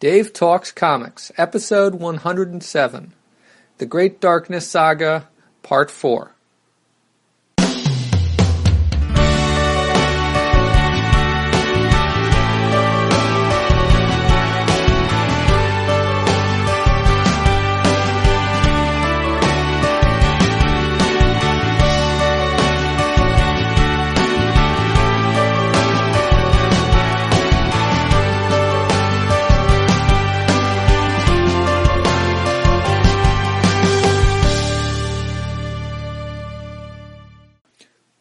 Dave Talks Comics, Episode 107, The Great Darkness Saga, Part 4.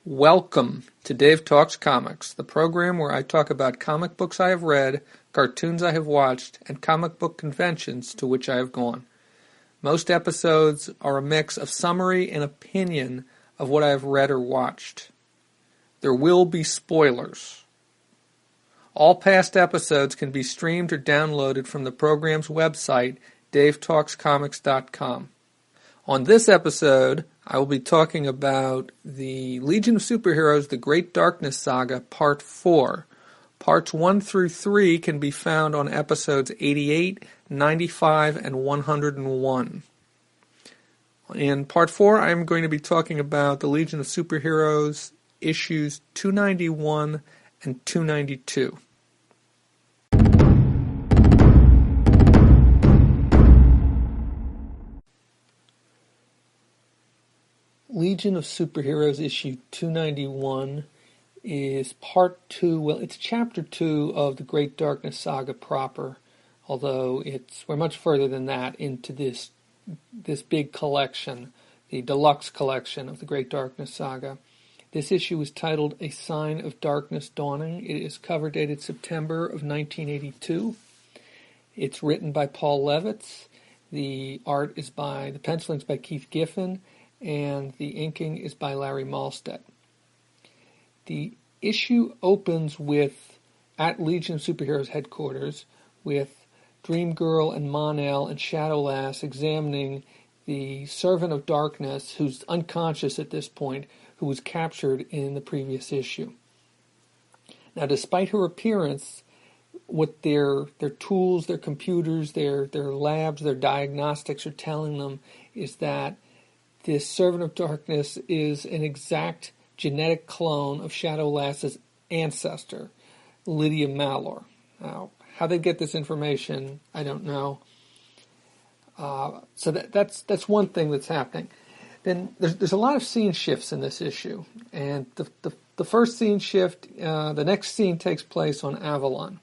Welcome to Dave Talks Comics, the program where I talk about comic books I have read, cartoons I have watched, and comic book conventions to which I have gone. Most episodes are a mix of summary and opinion of what I have read or watched. There will be spoilers. All past episodes can be streamed or downloaded from the program's website, davetalkscomics.com. On this episode, I will be talking about the Legion of Superheroes, The Great Darkness Saga, Part 4. Parts 1 through 3 can be found on episodes 88, 95, and 101. In Part 4, I am going to be talking about the Legion of Superheroes, issues 291 and 292. Legion of Superheroes issue 291 is part 2, well, it's chapter 2 of the Great Darkness Saga proper, although we're much further than that into this big collection, the deluxe collection of the Great Darkness Saga. This issue is titled A Sign of Darkness Dawning. It is cover dated September of 1982. It's written by Paul Levitz. The penciling's by Keith Giffen, and the inking is by Larry Malstead. The issue opens at Legion of Superheroes headquarters with Dream Girl and Mon-El and Shadowlass examining the Servant of Darkness, who's unconscious at this point, who was captured in the previous issue. Now, despite her appearance, what their tools, their computers, their labs, their diagnostics are telling them is that this Servant of Darkness is an exact genetic clone of Shadowlass's ancestor, Lydia Malor. Now, how they get this information, I don't know. So that's one thing that's happening. Then there's a lot of scene shifts in this issue, and the first scene shift, the next scene takes place on Avalon,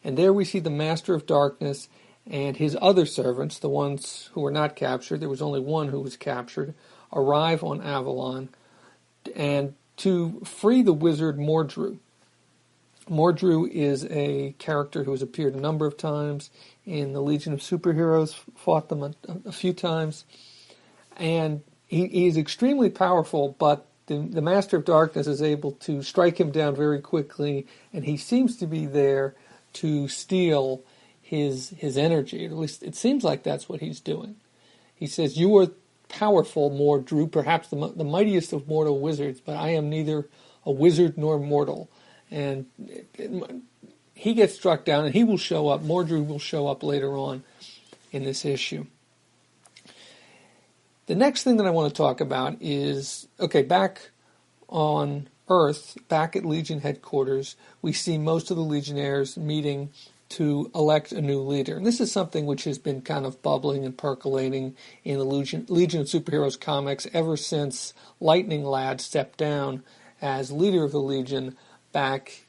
and there we see the Master of Darkness and his other servants, the ones who were not captured, there was only one who was captured, arrive on Avalon and to free the wizard Mordru. Mordru is a character who has appeared a number of times in the Legion of Superheroes, fought them a few times, and he is extremely powerful, but the Master of Darkness is able to strike him down very quickly, and he seems to be there to steal his energy. At least it seems like that's what he's doing. He says, "You are powerful, Mordru, perhaps the mightiest of mortal wizards, but I am neither a wizard nor mortal." And he gets struck down, and he will show up. Mordru will show up later on in this issue. The next thing that I want to talk about is, back on Earth, back at Legion headquarters, we see most of the Legionnaires meeting to elect a new leader. And this is something which has been kind of bubbling and percolating in the Legion of Superheroes comics ever since Lightning Lad stepped down as leader of the Legion back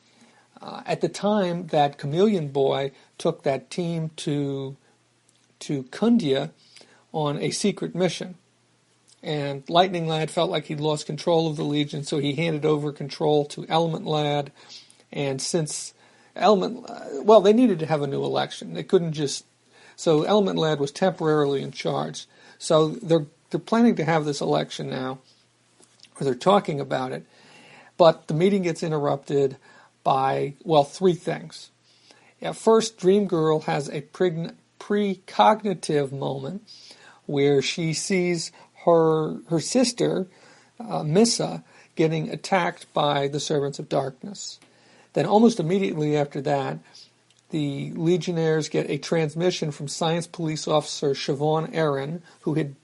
at the time that Chameleon Boy took that team to Kundia on a secret mission. And Lightning Lad felt like he'd lost control of the Legion, so he handed over control to Element Lad. And since they needed to have a new election. They couldn't so Element Lad was temporarily in charge. So they're planning to have this election now, or they're talking about it. But the meeting gets interrupted by, three things. First, Dream Girl has a precognitive moment where she sees her sister, Missa, getting attacked by the Servants of Darkness. Then almost immediately after that, the Legionnaires get a transmission from Science Police Officer Siobhan Aaron, who had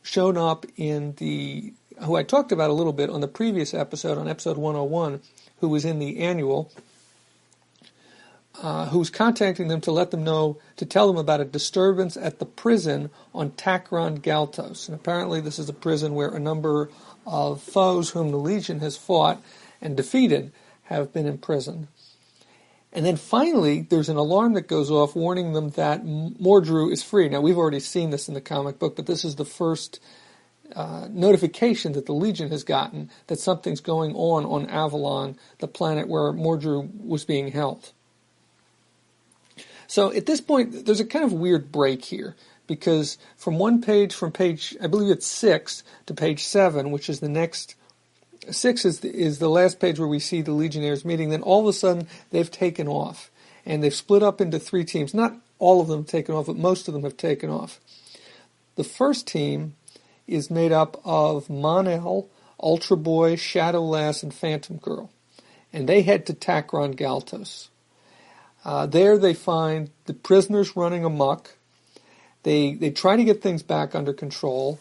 shown up who I talked about a little bit on the previous episode, on episode 101, who was in the annual, who's contacting them to tell them about a disturbance at the prison on Takron Galtos. And apparently this is a prison where a number of foes whom the Legion has fought and defeated have been imprisoned. And then finally, there's an alarm that goes off warning them that Mordru is free. Now, we've already seen this in the comic book, but this is the first notification that the Legion has gotten that something's going on Avalon, the planet where Mordru was being held. So at this point, there's a kind of weird break here, because from page, I believe it's 6, to page 7, which is the next. 6 is the last page where we see the Legionnaires meeting. Then all of a sudden they've taken off, and they've split up into 3 teams. Not all of them have taken off, but most of them have taken off. The first team is made up of Mon-El, Ultra Boy, Shadow Lass, and Phantom Girl, and they head to Takron Galtos. There they find the prisoners running amok. They try to get things back under control,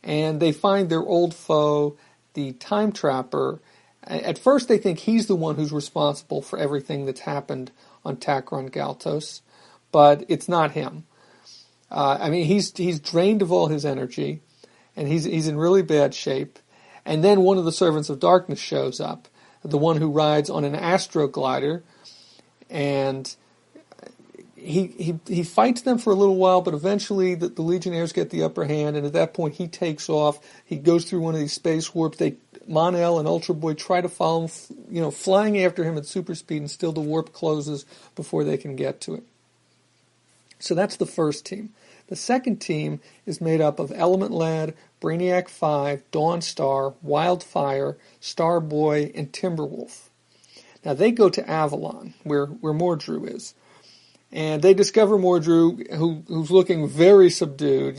and they find their old foe, the Time Trapper. At first they think he's the one who's responsible for everything that's happened on Takron Galtos, but it's not him. He's drained of all his energy, and he's in really bad shape. And then one of the Servants of Darkness shows up, the one who rides on an astroglider, and he fights them for a little while, but eventually the Legionnaires get the upper hand, and at that point he takes off. He goes through one of these space warps. Mon-El and Ultra Boy try to follow him, flying after him at super speed, and still the warp closes before they can get to it. So that's the first team. The second team is made up of Element Lad, Brainiac 5, Dawnstar, Wildfire, Starboy, and Timberwolf. Now they go to Avalon, where Mordru is. And they discover Mordru, who's looking very subdued,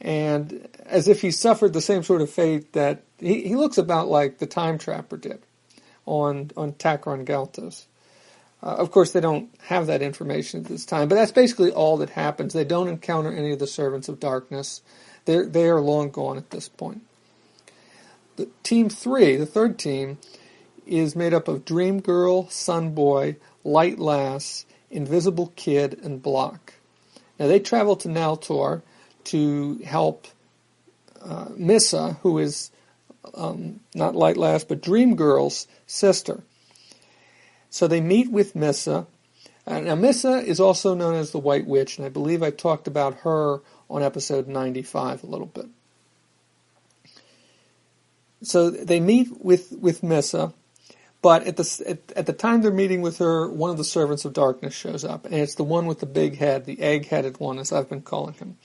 and as if he suffered the same sort of fate that he looks about like the Time Trapper did on Takron Galtos. Of course, they don't have that information at this time, but that's basically all that happens. They don't encounter any of the Servants of Darkness. They are long gone at this point. The Team 3, the third team, is made up of Dream Girl, Sunboy, Light Lass, Invisible Kid, and Block. Now they travel to Naltor to help Missa, who is not Light Lass, but Dream Girl's sister. So they meet with Missa. Now Missa is also known as the White Witch, and I believe I talked about her on episode 95 a little bit. So they meet with Missa. But at the time they're meeting with her, one of the Servants of Darkness shows up, and it's the one with the big head, the egg-headed one, as I've been calling him,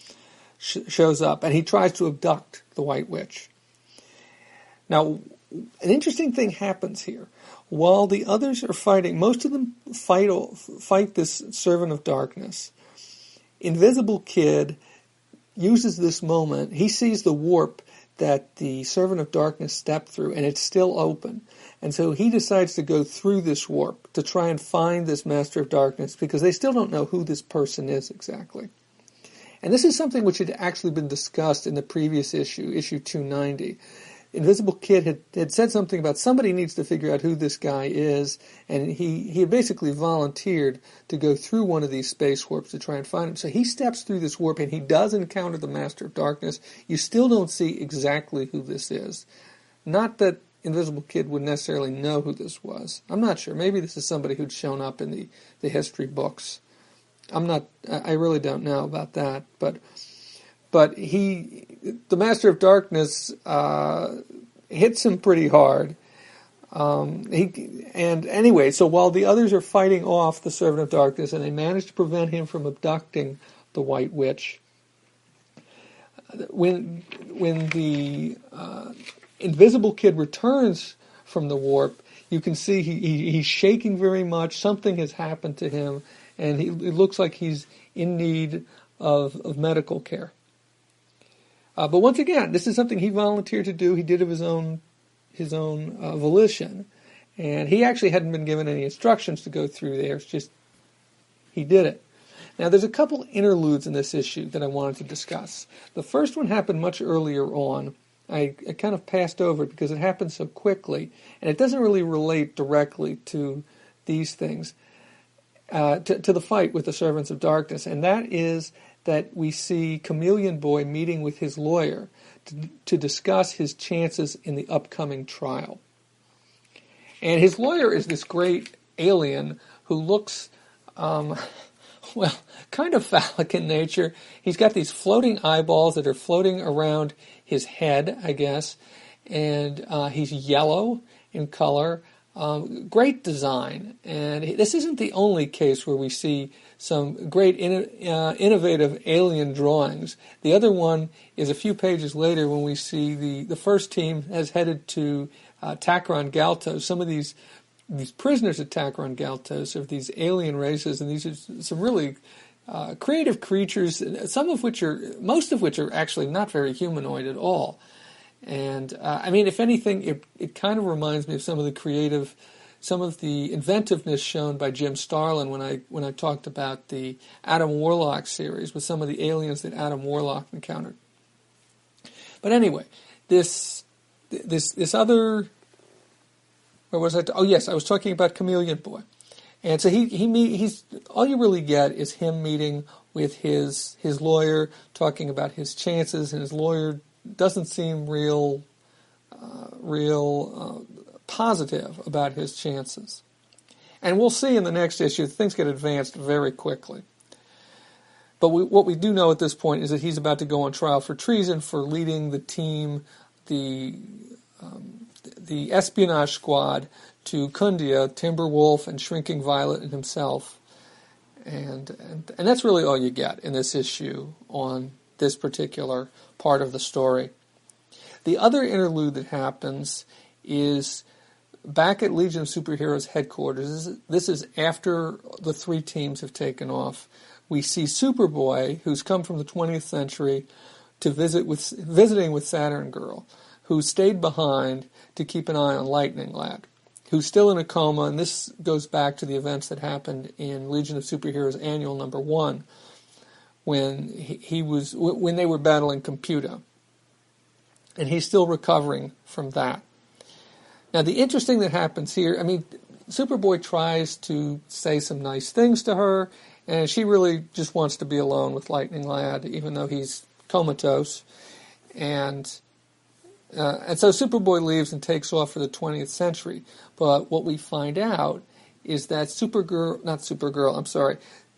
shows up, and he tries to abduct the White Witch. Now, an interesting thing happens here. While the others are fighting, most of them fight this Servant of Darkness. Invisible Kid uses this moment. He sees the warp that the Servant of Darkness stepped through, and it's still open. And so he decides to go through this warp to try and find this Master of Darkness, because they still don't know who this person is exactly. And this is something which had actually been discussed in the previous issue 290. Invisible Kid had said something about somebody needs to figure out who this guy is, and he had basically volunteered to go through one of these space warps to try and find him. So he steps through this warp, and he does encounter the Master of Darkness. You still don't see exactly who this is. Not that Invisible Kid would necessarily know who this was. I'm not sure. Maybe this is somebody who'd shown up in the history books. I really don't know about that, but the Master of Darkness hits him pretty hard. Anyway, so while the others are fighting off the Servant of Darkness, and they manage to prevent him from abducting the White Witch, when the Invisible Kid returns from the warp, you can see he's shaking very much. Something has happened to him, and it looks like he's in need of medical care. But once again, this is something he volunteered to do. He did of his own volition, and he actually hadn't been given any instructions to go through there. It's just he did it. Now, there's a couple interludes in this issue that I wanted to discuss. The first one happened much earlier on. I kind of passed over it because it happened so quickly, and it doesn't really relate directly to these things, to the fight with the Servants of Darkness, and that is that we see Chameleon Boy meeting with his lawyer to discuss his chances in the upcoming trial. And his lawyer is this great alien who looks, kind of phallic in nature. He's got these floating eyeballs that are floating around his head, I guess, and he's yellow in color. Great design. And this isn't the only case where we see some great innovative alien drawings. The other one is a few pages later when we see the first team has headed to Takron Galtos. Some of these prisoners at Takron Galtos are these alien races, and these are some really creative creatures, most of which are actually not very humanoid at all. And if anything, it kind of reminds me of some of the inventiveness shown by Jim Starlin when I talked about the Adam Warlock series with some of the aliens that Adam Warlock encountered. But anyway, this other, where was I? Oh yes, I was talking about Chameleon Boy, and so he's all you really get is him meeting with his lawyer, talking about his chances, and his lawyer doesn't seem real positive about his chances. And we'll see in the next issue, things get advanced very quickly. But what we do know at this point is that he's about to go on trial for treason for leading the team, the espionage squad, to Kundia, Timberwolf, and Shrinking Violet and himself. And that's really all you get in this issue on this particular part of the story. The other interlude that happens is back at Legion of Superheroes headquarters. This is after the three teams have taken off. We see Superboy, who's come from the 20th century to visiting with Saturn Girl, who stayed behind to keep an eye on Lightning Lad, who's still in a coma, and this goes back to the events that happened in Legion of Superheroes Annual Number 1, when when they were battling Computa, and he's still recovering from that. Now, the interesting that happens here, Superboy tries to say some nice things to her, and she really just wants to be alone with Lightning Lad, even though he's comatose, and so Superboy leaves and takes off for the 20th century. But what we find out is that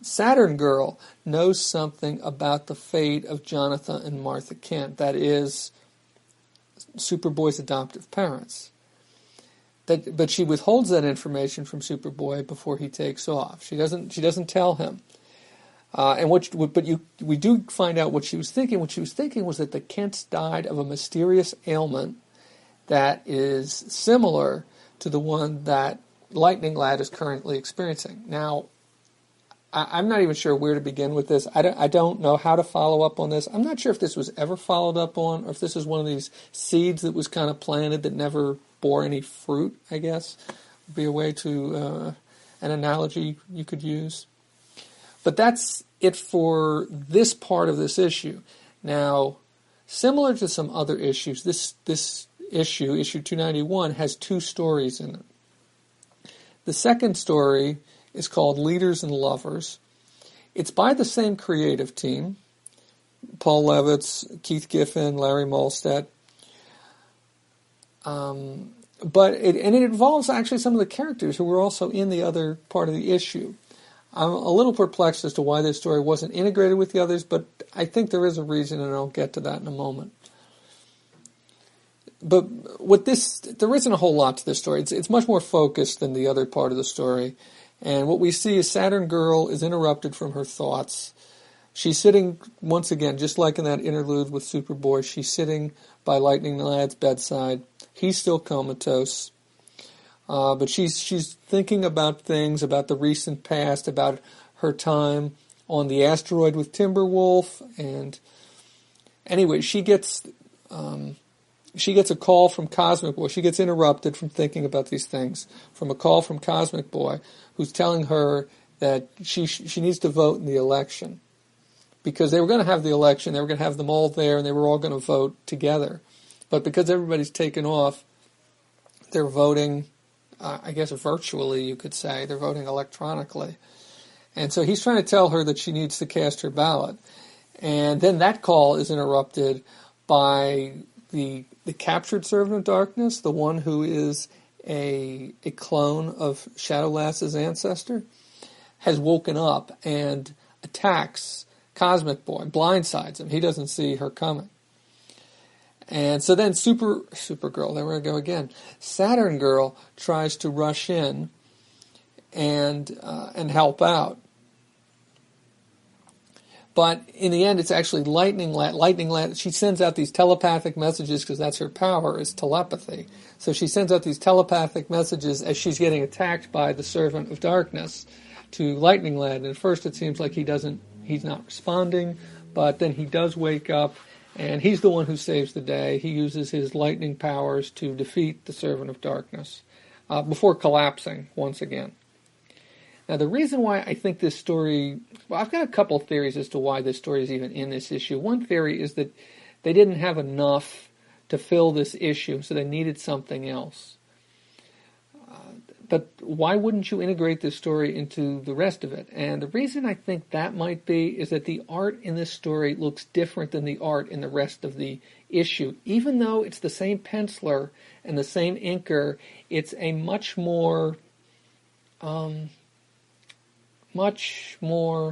Saturn Girl knows something about the fate of Jonathan and Martha Kent. That is, Superboy's adoptive parents. But she withholds that information from Superboy before he takes off. She doesn't tell him. We do find out what she was thinking. What she was thinking was that the Kents died of a mysterious ailment that is similar to the one that Lightning Lad is currently experiencing. Now, I'm not even sure where to begin with this. I don't know how to follow up on this. I'm not sure if this was ever followed up on, or if this is one of these seeds that was kind of planted that never bore any fruit, I guess. Would be a way to, an analogy you could use. But that's it for this part of this issue. Now, similar to some other issues, this issue 291, has two stories in it. The second story is called Leaders and Lovers. It's by the same creative team, Paul Levitz, Keith Giffen, Larry Molstedt. But it involves actually some of the characters who were also in the other part of the issue. I'm a little perplexed as to why this story wasn't integrated with the others, but I think there is a reason, and I'll get to that in a moment. But there isn't a whole lot to this story. It's much more focused than the other part of the story. And what we see is Saturn Girl is interrupted from her thoughts. She's sitting, once again, just like in that interlude with Superboy, she's sitting by Lightning Lad's bedside. He's still comatose. But she's thinking about things, about the recent past, about her time on the asteroid with Timberwolf. And anyway, she gets a call from Cosmic Boy. She gets interrupted from thinking about these things from a call from Cosmic Boy, who's telling her that she needs to vote in the election, because they were going to have the election, they were going to have them all there, and they were all going to vote together. But because everybody's taken off, they're voting, I guess virtually, you could say. They're voting electronically. And so he's trying to tell her that she needs to cast her ballot. And then that call is interrupted by the captured servant of darkness, the one who is a clone of Shadowlass's ancestor, has woken up and attacks Cosmic Boy, blindsides him. He doesn't see her coming. And so then Supergirl, there we go again, Saturn Girl tries to rush in and help out. But in the end, it's actually Lightning Lad. She sends out these telepathic messages, because that's her power, is telepathy. So she sends out these telepathic messages as she's getting attacked by the Servant of Darkness to Lightning Lad. And at first it seems like he's not responding, but then he does wake up, and he's the one who saves the day. He uses his lightning powers to defeat the Servant of Darkness before collapsing once again. Now, the reason why I think this story... Well, I've got a couple of theories as to why this story is even in this issue. One theory is that they didn't have enough to fill this issue, so they needed something else. But why wouldn't you integrate this story into the rest of it? And the reason I think that might be is that the art in this story looks different than the art in the rest of the issue. Even though it's the same penciler and the same inker, it's a much more, let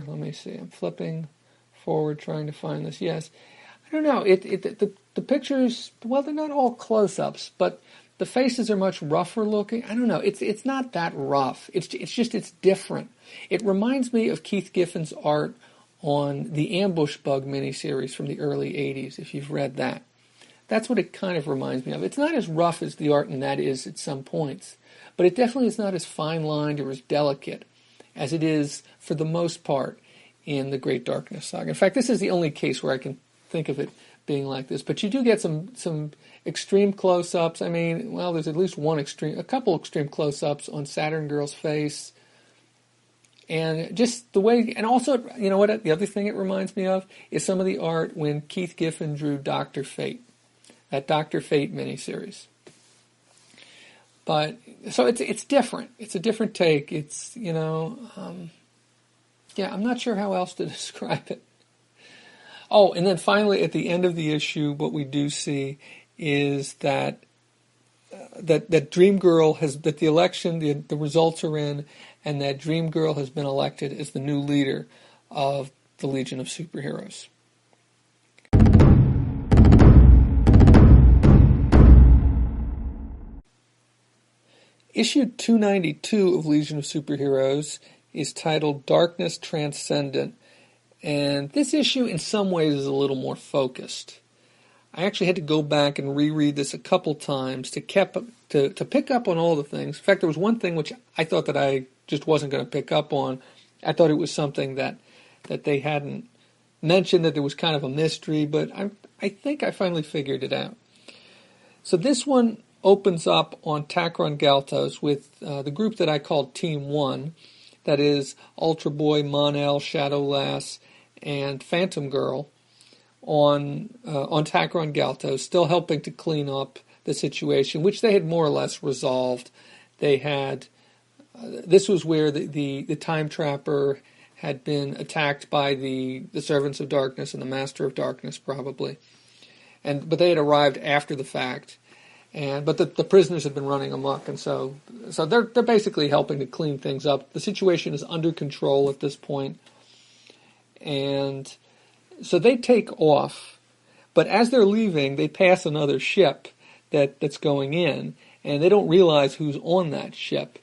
me see, I'm flipping forward trying to find this. Yes, I don't know, the pictures, well, they're not all close-ups, but the faces are much rougher looking. I don't know. It's not that rough. It's different. It reminds me of Keith Giffen's art on the Ambush Bug miniseries from the early 80s, if you've read that. That's what it kind of reminds me of. It's not as rough as the art in that is at some points, but it definitely is not as fine-lined or as delicate as it is, for the most part, in the Great Darkness Saga. In fact, this is the only case where I can think of it being like this. But you do get some extreme close-ups. I mean, well, there's at least a couple extreme close-ups on Saturn Girl's face. And just the way, and also, you know what, the other thing it reminds me of is some of the art when Keith Giffen drew Dr. Fate, that Dr. Fate miniseries. But, so it's different. It's a different take. It's, I'm not sure how else to describe it. Oh, and then finally, at the end of the issue, what we do see is that Dream Girl that the election, the results are in, and that Dream Girl has been elected as the new leader of the Legion of Superheroes. Issue 292 of Legion of Superheroes is titled Darkness Transcendent. And this issue, in some ways, is a little more focused. I actually had to go back and reread this a couple times to pick up on all the things. In fact, there was one thing which I thought that I just wasn't going to pick up on. I thought it was something that they hadn't mentioned, that there was kind of a mystery, but I think I finally figured it out. So this one opens up on Takron Galtos with the group that I called Team 1. That is Ultra Boy, Mon-El, Shadowlass, and Phantom Girl on Takron Galtos, still helping to clean up the situation, which they had more or less resolved. They had this was where the Time Trapper had been attacked by the Servants of Darkness and the Master of Darkness, probably, but they had arrived after the fact. But the prisoners had been running amok, and so they're basically helping to clean things up. The situation is under control at this point, and so they take off. But as they're leaving, they pass another ship that's going in, and they don't realize who's on that ship.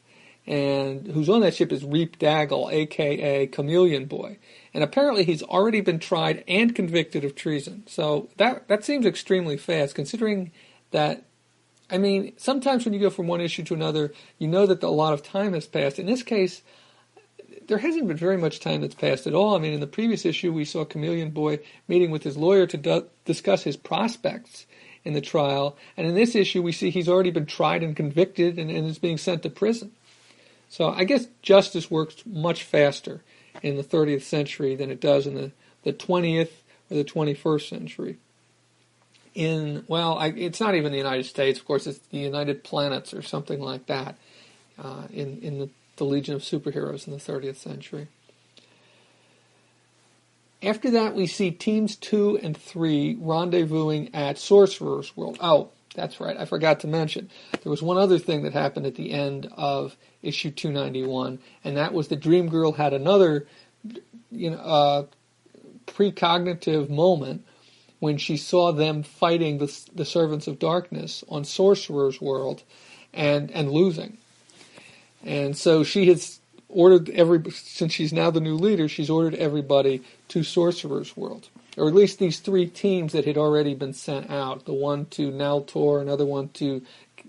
And who's on that ship is Reap Daggle, a.k.a. Chameleon Boy. And apparently he's already been tried and convicted of treason. So that seems extremely fast, considering that, I mean, sometimes when you go from one issue to another, you know that a lot of time has passed. In this case, there hasn't been very much time that's passed at all. I mean, in the previous issue, we saw Chameleon Boy meeting with his lawyer to discuss his prospects in the trial. And in this issue, we see he's already been tried and convicted and is being sent to prison. So I guess justice works much faster in the 30th century than it does in the 20th or the 21st century. It's not even the United States, of course, it's the United Planets or something like that in the Legion of Superheroes in the 30th century. After that, we see Teams 2 and 3 rendezvousing at Sorcerer's World. Oh, that's right, I forgot to mention. There was one other thing that happened at the end of issue 291, and that was the Dream Girl had another precognitive moment when she saw them fighting the Servants of Darkness on Sorcerer's World and losing. And so she has ordered since she's now the new leader, she's ordered everybody to Sorcerer's World. Or at least these 3 teams that had already been sent out. The one to Naltor, another one to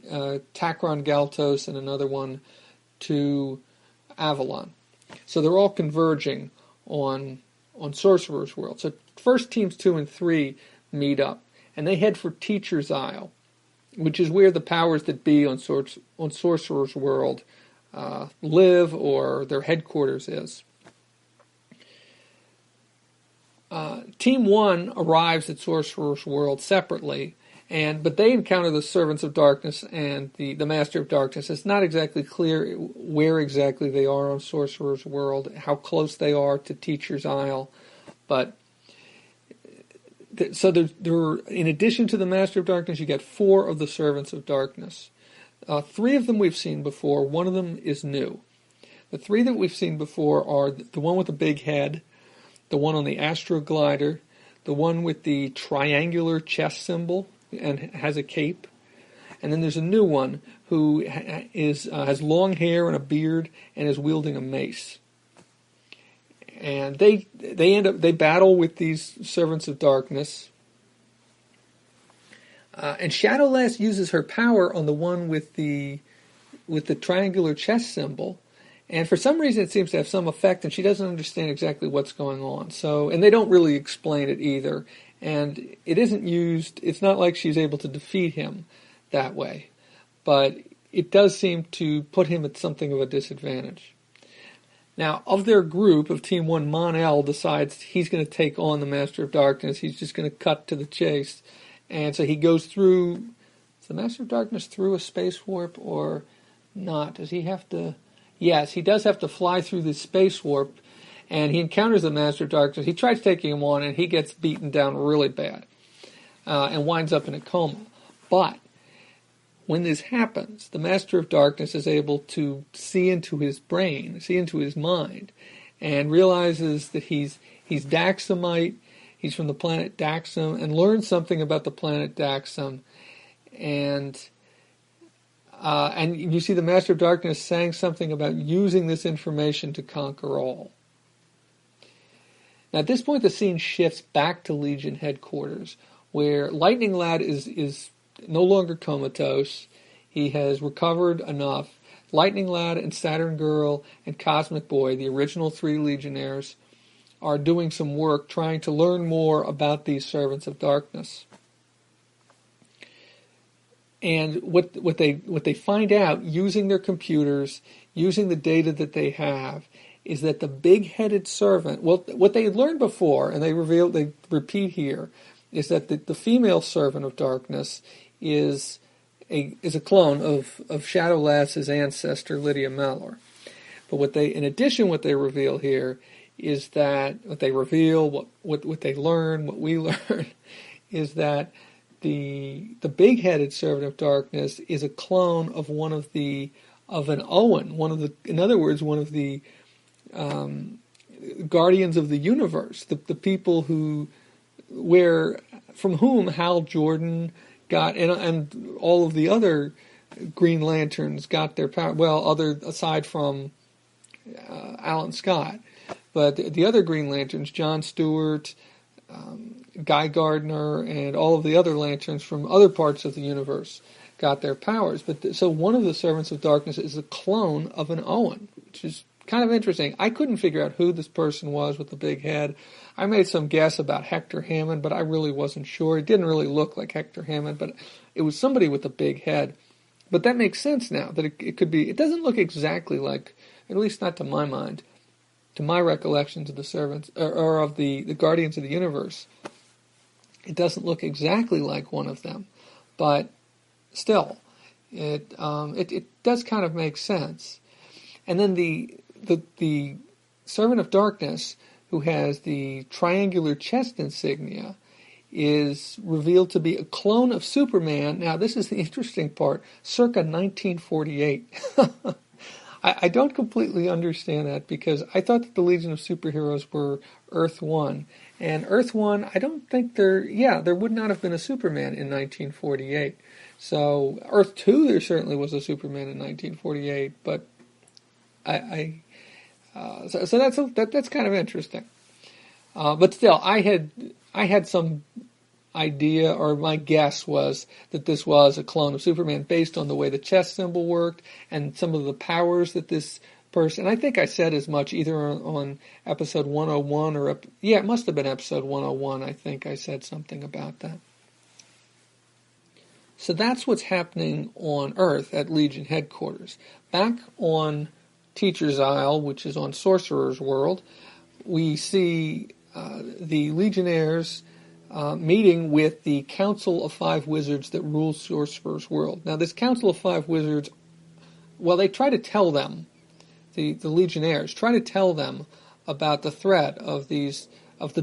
Takron Galtos, and another one to Avalon. So they're all converging on Sorcerer's World. So first teams 2 and 3 meet up, and they head for Teacher's Isle, which is where the powers that be on Sorcerer's World live, or their headquarters is. Team 1 arrives at Sorcerer's World separately, but they encounter the Servants of Darkness and the Master of Darkness. It's not exactly clear where exactly they are on Sorcerer's World, how close they are to Teacher's Isle, but so there, in addition to the Master of Darkness, you get 4 of the Servants of Darkness. 3 of them we've seen before. 1 of them is new. The 3 that we've seen before are the one with the big head, the one on the Astroglider, the one with the triangular chest symbol and has a cape, and then there's a new one who has long hair and a beard and is wielding a mace. And they battle with these Servants of Darkness. And Shadowlass uses her power on the one with the triangular chest symbol, and for some reason it seems to have some effect, and she doesn't understand exactly what's going on. So, and they don't really explain it either, and it isn't used. It's not like she's able to defeat him that way, but it does seem to put him at something of a disadvantage. Now, of their group, of Team 1, Mon-El decides he's going to take on the Master of Darkness. He's just going to cut to the chase. And so he goes through... Is the Master of Darkness through a space warp or not? Does he have to... Yes, he does have to fly through this space warp. And he encounters the Master of Darkness. He tries taking him on, and he gets beaten down really bad. And winds up in a coma. But when this happens, the Master of Darkness is able to see into his brain, see into his mind, and realizes that he's Daxamite, he's from the planet Daxam, and learns something about the planet Daxam, and you see the Master of Darkness saying something about using this information to conquer all. Now at this point the scene shifts back to Legion headquarters, where Lightning Lad is no longer comatose. He has recovered enough. Lightning Lad and Saturn Girl and Cosmic Boy, the original 3 Legionnaires, are doing some work trying to learn more about these Servants of Darkness. And what they find out using their computers, using the data that they have, is that the big-headed servant, well, what they had learned before, and they repeat here, is that the female Servant of Darkness is a clone of Shadowlass's ancestor, Lydia Malor. But what they reveal here is that what they learn, what we learn, is that the big-headed Servant of Darkness is a clone of an Owen, in other words, one of the Guardians of the Universe, the people from whom Hal Jordan got, and all of the other Green Lanterns got their power. Well, aside from Alan Scott, but the other Green Lanterns, John Stewart, Guy Gardner, and all of the other Lanterns from other parts of the universe got their powers. But so one of the Servants of Darkness is a clone of an Owen, which is kind of interesting. I couldn't figure out who this person was with the big head. I made some guess about Hector Hammond, but I really wasn't sure. It didn't really look like Hector Hammond, but it was somebody with a big head. But that makes sense now, that it could be, it doesn't look exactly like, at least not to my mind, to my recollections of the servants, or of the Guardians of the Universe. It doesn't look exactly like one of them, but still, it does kind of make sense. And then the Servant of Darkness, who has the triangular chest insignia, is revealed to be a clone of Superman. Now, this is the interesting part, circa 1948. I don't completely understand that, because I thought that the Legion of Superheroes were Earth 1. And Earth 1, I don't think there would not have been a Superman in 1948. So, Earth 2, there certainly was a Superman in 1948, but so that's kind of interesting. But still, I had some idea, or my guess was that this was a clone of Superman based on the way the chest symbol worked and some of the powers that this person, I think I said as much either on episode 101 or, it must have been episode 101, I think I said something about that. So that's what's happening on Earth at Legion headquarters. Back on Teacher's Isle, which is on Sorcerer's World, we see the Legionnaires meeting with the Council of Five Wizards that rules Sorcerer's World. Now, this Council of Five Wizards, well, they try to tell them, the Legionnaires try to tell them about the threat of the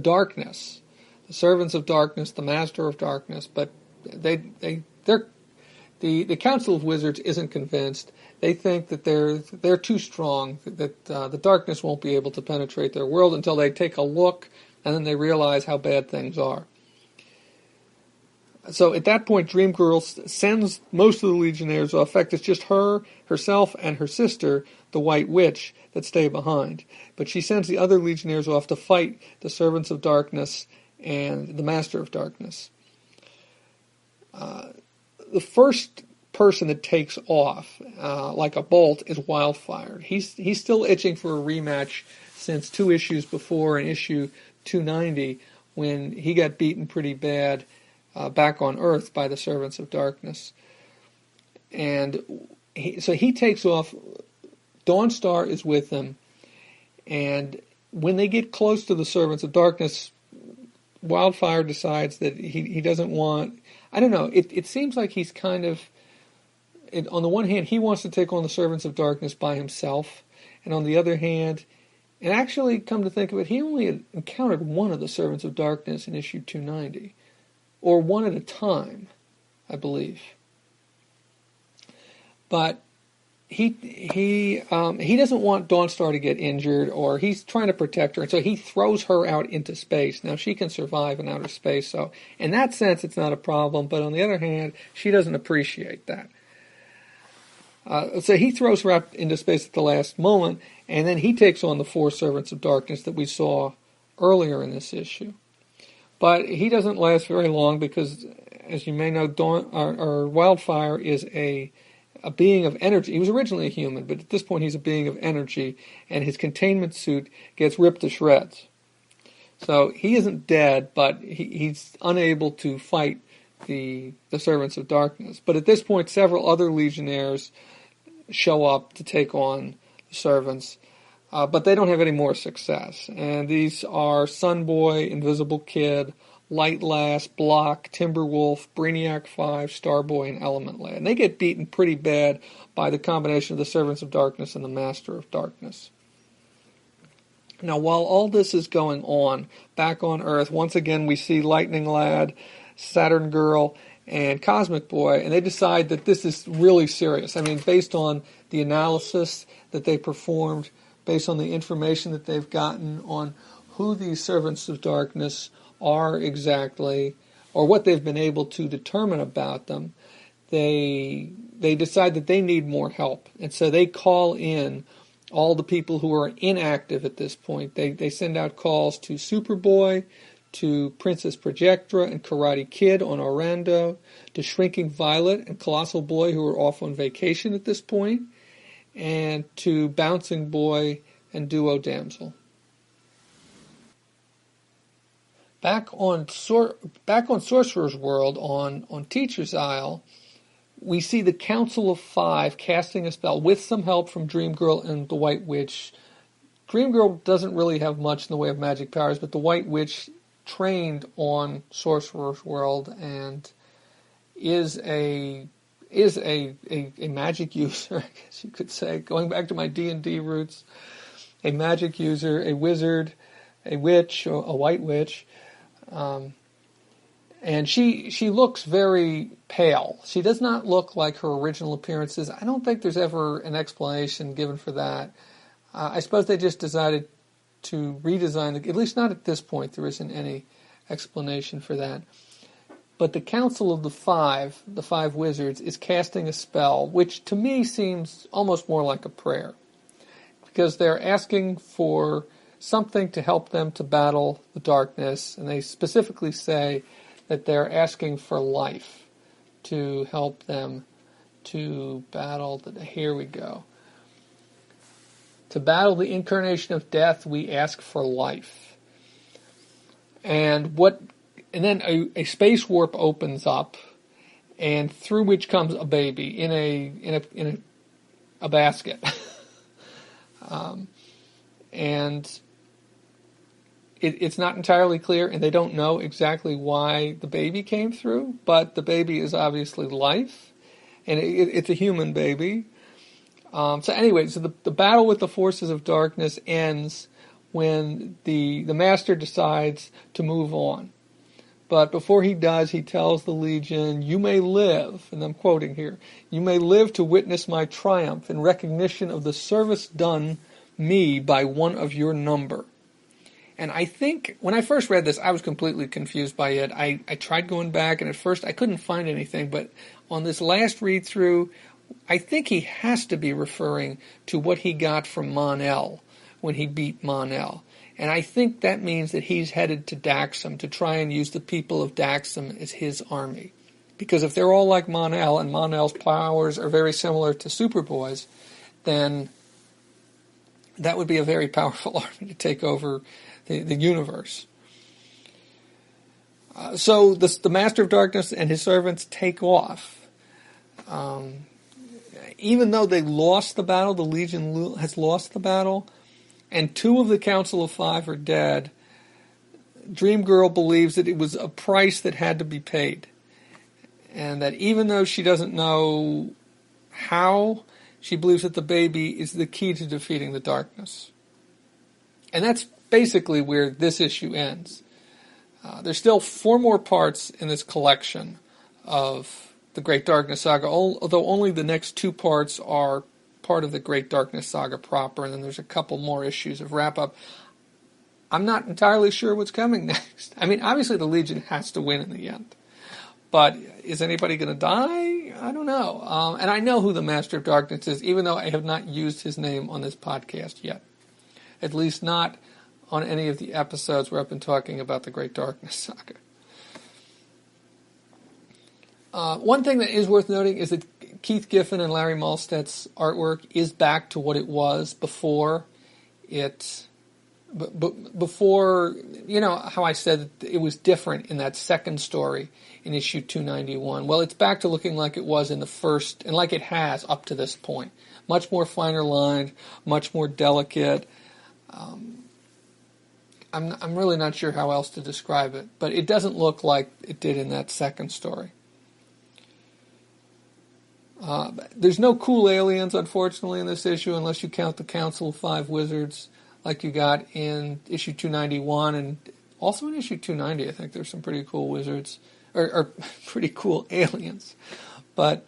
darkness, the Servants of Darkness, the Master of Darkness, but the Council of Wizards isn't convinced. They think that they're too strong, that the darkness won't be able to penetrate their world until they take a look, and then they realize how bad things are. So at that point, Dream Girl sends most of the Legionnaires off. In fact, it's just herself, and her sister, the White Witch, that stay behind. But she sends the other Legionnaires off to fight the Servants of Darkness and the Master of Darkness. The first person that takes off like a bolt is Wildfire. He's still itching for a rematch since 2 issues before, in issue 290, when he got beaten pretty bad back on Earth by the Servants of Darkness. And so he takes off. Dawnstar is with him, and when they get close to the Servants of Darkness, Wildfire decides that he doesn't want, I don't know, it seems like he's kind of, on the one hand, he wants to take on the Servants of Darkness by himself, and on the other hand, and actually, come to think of it, he only encountered one of the Servants of Darkness in issue 290, or one at a time, I believe. But he doesn't want Dawnstar to get injured, or he's trying to protect her, and so he throws her out into space. Now, she can survive in outer space, so in that sense, it's not a problem, but on the other hand, she doesn't appreciate that. So he throws her out into space at the last moment, and then he takes on the 4 Servants of Darkness that we saw earlier in this issue. But he doesn't last very long because, as you may know, Wildfire is a being of energy. He was originally a human, but at this point he's a being of energy, and his containment suit gets ripped to shreds. So he isn't dead, but he's unable to fight the Servants of Darkness. But at this point, several other Legionnaires show up to take on the Servants, but they don't have any more success. And these are Sunboy, Invisible Kid, Light Lass, Block, Timberwolf, Brainiac 5, Starboy, and Element Lad. And they get beaten pretty bad by the combination of the Servants of Darkness and the Master of Darkness. Now, while all this is going on, back on Earth, once again we see Lightning Lad, Saturn Girl, and Cosmic Boy, and they decide that this is really serious. I mean, based on the analysis that they performed, based on the information that they've gotten on who these Servants of Darkness are exactly, or what they've been able to determine about them, they decide that they need more help. And so they call in all the people who are inactive at this point. They send out calls to Superboy, to Princess Projectra and Karate Kid on Orlando, to Shrinking Violet and Colossal Boy, who are off on vacation at this point, and to Bouncing Boy and Duo Damsel. Back on Sorcerer's World, on Teacher's Isle, we see the Council of Five casting a spell with some help from Dream Girl and the White Witch. Dream Girl doesn't really have much in the way of magic powers, but the White Witch trained on Sorcerer's World and is a magic user, I guess you could say, going back to my D&D roots, a magic user, a wizard, a witch, or a white witch, and she looks very pale. She does not look like her original appearances. I don't think there's ever an explanation given for that. I suppose they just decided to redesign it, at least not at this point. There isn't any explanation for that. But the Council of the Five Wizards, is casting a spell, which to me seems almost more like a prayer, because they're asking for something to help them to battle the darkness, and they specifically say that they're asking for life to help them to battle here we go. To battle the incarnation of death, we ask for life. And then a space warp opens up, and through which comes a baby in a basket. And it's not entirely clear, and they don't know exactly why the baby came through, but the baby is obviously life, and it's a human baby. So the battle with the forces of darkness ends when the Master decides to move on. But before he does, he tells the Legion, "You may live," and I'm quoting here, "you may live to witness my triumph in recognition of the service done me by one of your number." And I think, when I first read this, I was completely confused by it. I tried going back, and at first I couldn't find anything, but on this last read-through, I think he has to be referring to what he got from Mon-El when he beat Mon-El. And I think that means that he's headed to Daxam to try and use the people of Daxam as his army. Because if they're all like Mon-El, and Mon-El's powers are very similar to Superboy's, then that would be a very powerful army to take over the universe. So the Master of Darkness and his servants take off. Even though they lost the battle, the Legion has lost the battle, and two of the Council of Five are dead, Dream Girl believes that it was a price that had to be paid. And that even though she doesn't know how, she believes that the baby is the key to defeating the darkness. And that's basically where this issue ends. There's still 4 more parts in this collection of the Great Darkness Saga, although only the next 2 parts are part of the Great Darkness Saga proper, and then there's a couple more issues of wrap-up. I'm not entirely sure what's coming next. I mean, obviously the Legion has to win in the end. But is anybody going to die? I don't know. And I know who the Master of Darkness is, even though I have not used his name on this podcast yet. At least not on any of the episodes where I've been talking about the Great Darkness Saga. One thing that is worth noting is that Keith Giffen and Larry Malstead's artwork is back to what it was before before, you know, how I said that it was different in that second story in issue 291. Well, it's back to looking like it was in the first, and like it has up to this point. Much more finer lined, much more delicate. I'm really not sure how else to describe it, but it doesn't look like it did in that second story. There's no cool aliens, unfortunately, in this issue, unless you count the Council of Five Wizards, like you got in issue 291, and also in issue 290, I think there's some pretty cool wizards, or pretty cool aliens. But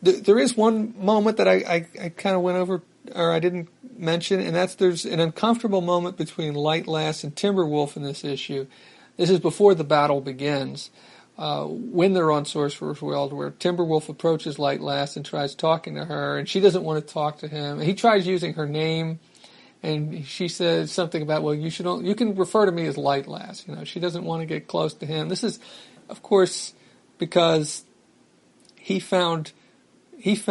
there is one moment that I kind of went over, or I didn't mention, and there's an uncomfortable moment between Lightlass and Timberwolf in this issue. This is before the battle begins. When they're on Sorcerer's World, where Timberwolf approaches Lightlass and tries talking to her, and she doesn't want to talk to him. And he tries using her name, and she says something about, well, you can refer to me as Lightlass. You know, she doesn't want to get close to him. This is, of course, because she found him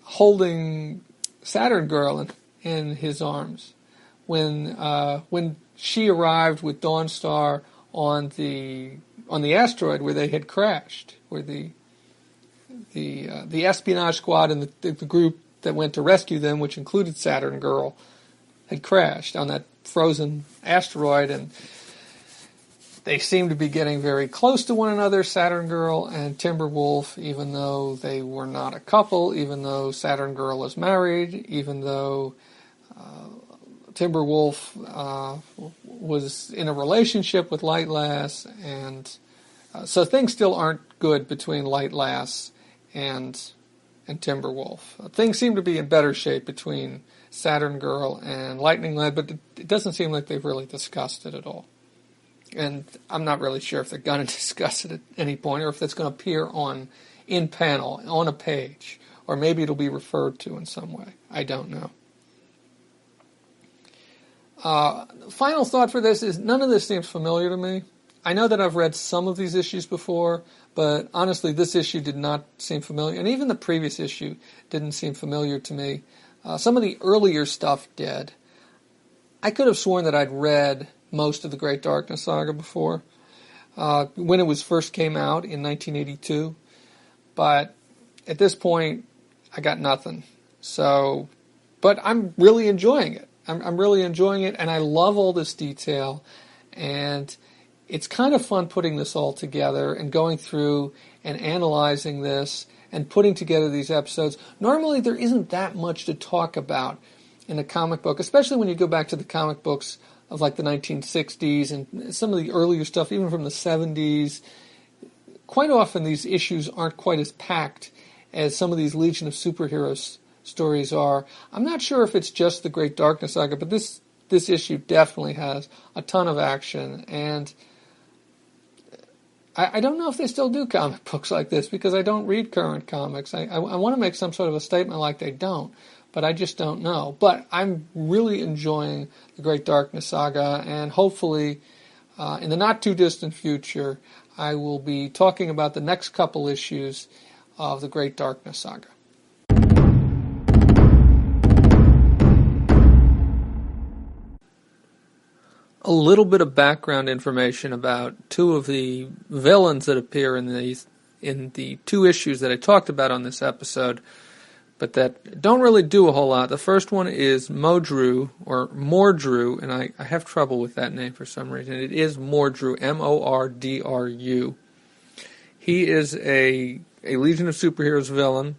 holding Saturn Girl in his arms when she arrived with Dawnstar on the asteroid where they had crashed, where the espionage squad and the group that went to rescue them, which included Saturn Girl, had crashed on that frozen asteroid, and they seemed to be getting very close to one another, Saturn Girl and Timberwolf, even though they were not a couple, even though Saturn Girl is married, even though Timberwolf was in a relationship with Light Lass, and so things still aren't good between Light Lass and Timberwolf. Things seem to be in better shape between Saturn Girl and Lightning Lad, but it doesn't seem like they've really discussed it at all. And I'm not really sure if they're going to discuss it at any point, or if that's going to appear in panel, on a page, or maybe it'll be referred to in some way. I don't know. Final thought for this is none of this seems familiar to me. I know that I've read some of these issues before, but honestly, this issue did not seem familiar, and even the previous issue didn't seem familiar to me. Some of the earlier stuff did. I could have sworn that I'd read most of the Great Darkness Saga before, when it first came out in 1982, but at this point, I got nothing. So, but I'm really enjoying it. I'm really enjoying it, and I love all this detail, and it's kind of fun putting this all together and going through and analyzing this and putting together these episodes. Normally, there isn't that much to talk about in a comic book, especially when you go back to the comic books of like the 1960s and some of the earlier stuff, even from the 70s. Quite often, these issues aren't quite as packed as some of these Legion of Superheroes stories are. I'm not sure if it's just the Great Darkness Saga, but this issue definitely has a ton of action, and I don't know if they still do comic books like this, because I don't read current comics. I want to make some sort of a statement like they don't, but I just don't know. But I'm really enjoying the Great Darkness Saga, and hopefully in the not-too-distant future, I will be talking about the next couple issues of the Great Darkness Saga. A little bit of background information about two of the villains that appear in the two issues that I talked about on this episode, but that don't really do a whole lot. The first one is Modru, or Mordru, and I have trouble with that name for some reason. It is Mordru, Mordru. He is a Legion of Superheroes villain.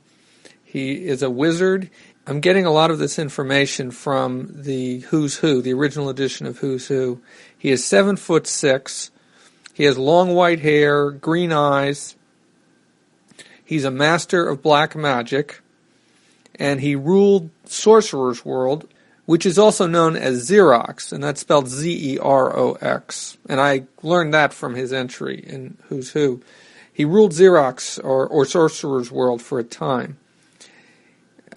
He is a wizard. I'm getting a lot of this information from the Who's Who, the original edition of Who's Who. He is 7'6". He has long white hair, green eyes. He's a master of black magic, and he ruled Sorcerer's World, which is also known as Xerox, and that's spelled Zerox. And I learned that from his entry in Who's Who. He ruled Xerox, or Sorcerer's World, for a time.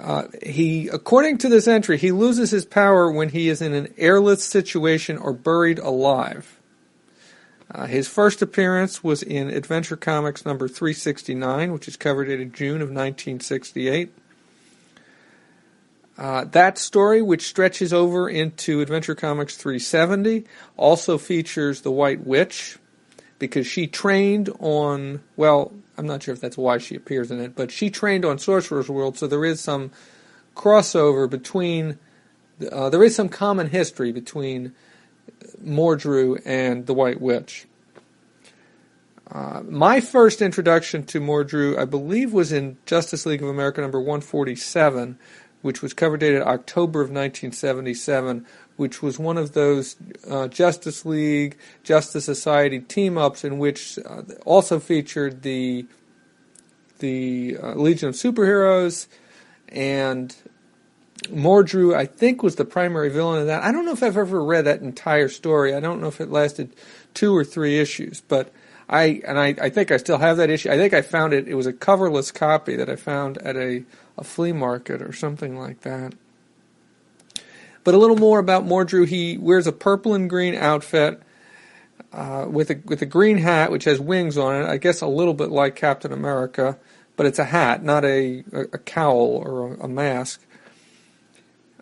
According to this entry, he loses his power when he is in an airless situation or buried alive. His first appearance was in Adventure Comics number 369, which is cover dated June of 1968. That story, which stretches over into Adventure Comics 370, also features the White Witch, because she trained on, well, I'm not sure if that's why she appears in it, but she trained on Sorcerer's World, so there is some crossover between, there is some common history between Mordru and the White Witch. My first introduction to Mordru, I believe, was in Justice League of America number 147, which was cover dated October of 1977, which was one of those Justice League, Justice Society team-ups in which also featured the Legion of Superheroes, and Mordru, I think, was the primary villain of that. I don't know if I've ever read that entire story. I don't know if it lasted 2 or 3 issues, but I think I still have that issue. I think I found it. It was a coverless copy that I found at a flea market or something like that. But a little more about Mordru. He wears a purple and green outfit with a green hat, which has wings on it. I guess a little bit like Captain America, but it's a hat, not a cowl or a mask.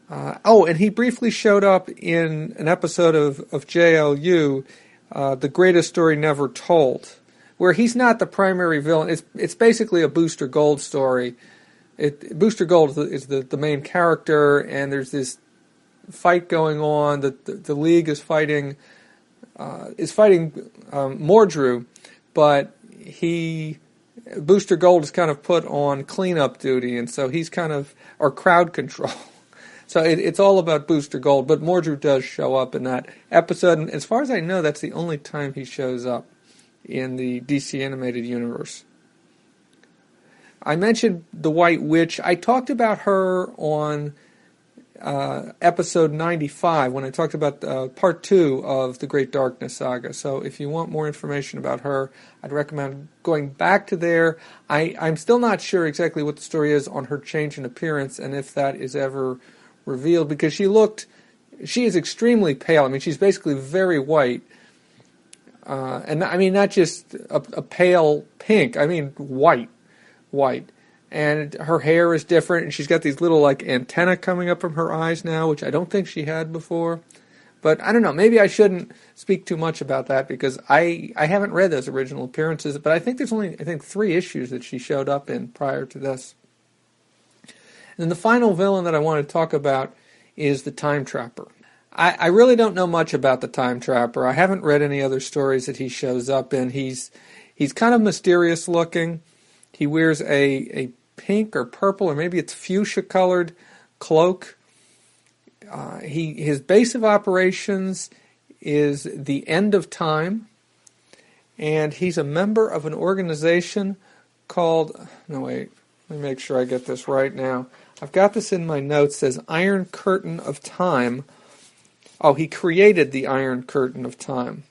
And he briefly showed up in an episode of JLU The Greatest Story Never Told, where he's not the primary villain. It's basically a Booster Gold story. Booster Gold is the main character, and there's this fight going on. The League is fighting Mordru, but Booster Gold is kind of put on cleanup duty, and so he's or crowd control. So it's all about Booster Gold, but Mordru does show up in that episode, and as far as I know, that's the only time he shows up in the DC animated universe. I mentioned the White Witch. I talked about her on episode 95 when I talked about part 2 of the Great Darkness Saga. So if you want more information about her, I'd recommend going back to there. I'm still not sure exactly what the story is on her change in appearance and if that is ever revealed, because she is extremely pale. I mean, she's basically very white. And I mean, not just a pale pink, I mean white. And her hair is different, and she's got these little antennae coming up from her eyes now, which I don't think she had before. But I don't know, maybe I shouldn't speak too much about that because I haven't read those original appearances, but I think there's only 3 issues that she showed up in prior to this. And then the final villain that I want to talk about is the Time Trapper. I really don't know much about the Time Trapper. I haven't read any other stories that he shows up in. He's kind of mysterious looking. He wears a pink or purple, or maybe it's fuchsia-colored cloak. His base of operations is the End of Time, and he's a member of an organization called... No, wait. Let me make sure I get this right now. I've got this in my notes. It says Iron Curtain of Time. Oh, he created the Iron Curtain of Time.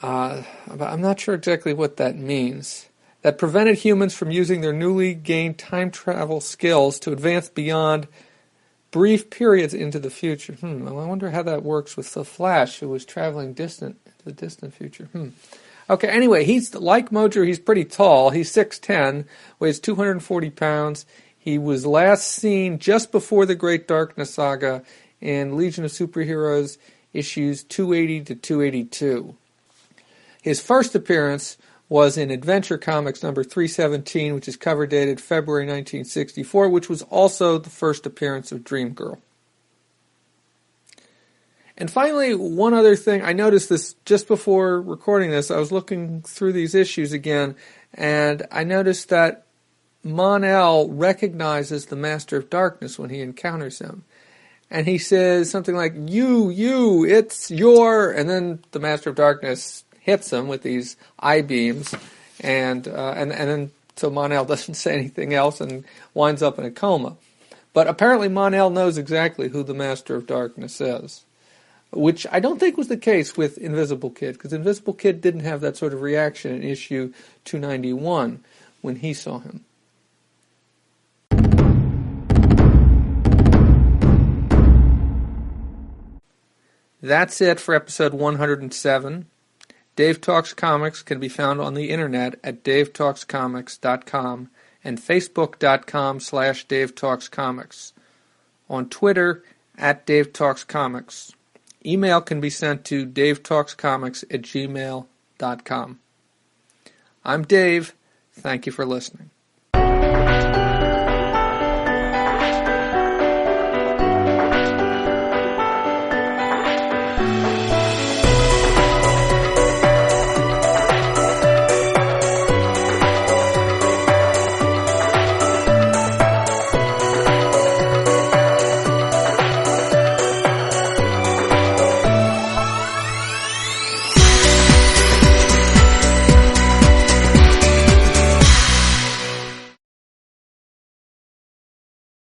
I'm not sure exactly what that means. That prevented humans from using their newly gained time travel skills to advance beyond brief periods into the future. Well, I wonder how that works with the Flash, who was traveling to the distant future. Okay, anyway, he's like Mordru. He's pretty tall. He's 6'10", weighs 240 pounds. He was last seen just before the Great Darkness Saga in Legion of Superheroes issues 280 to 282. His first appearance was in Adventure Comics number 317, which is cover dated February 1964, which was also the first appearance of Dream Girl. And finally, one other thing. I noticed this just before recording this. I was looking through these issues again, and I noticed that Mon-El recognizes the Master of Darkness when he encounters him. And he says something like, you, it's your... And then the Master of Darkness hits him with these eye beams, and then so Mon-El doesn't say anything else and winds up in a coma. But apparently Mon-El knows exactly who the Master of Darkness is, which I don't think was the case with Invisible Kid, because Invisible Kid didn't have that sort of reaction in issue 291 when he saw him. That's it for episode 107. Dave Talks Comics can be found on the internet at davetalkscomics.com and facebook.com/DaveTalksComics. On Twitter at DaveTalksComics. Email can be sent to davetalkscomics@gmail.com. I'm Dave. Thank you for listening.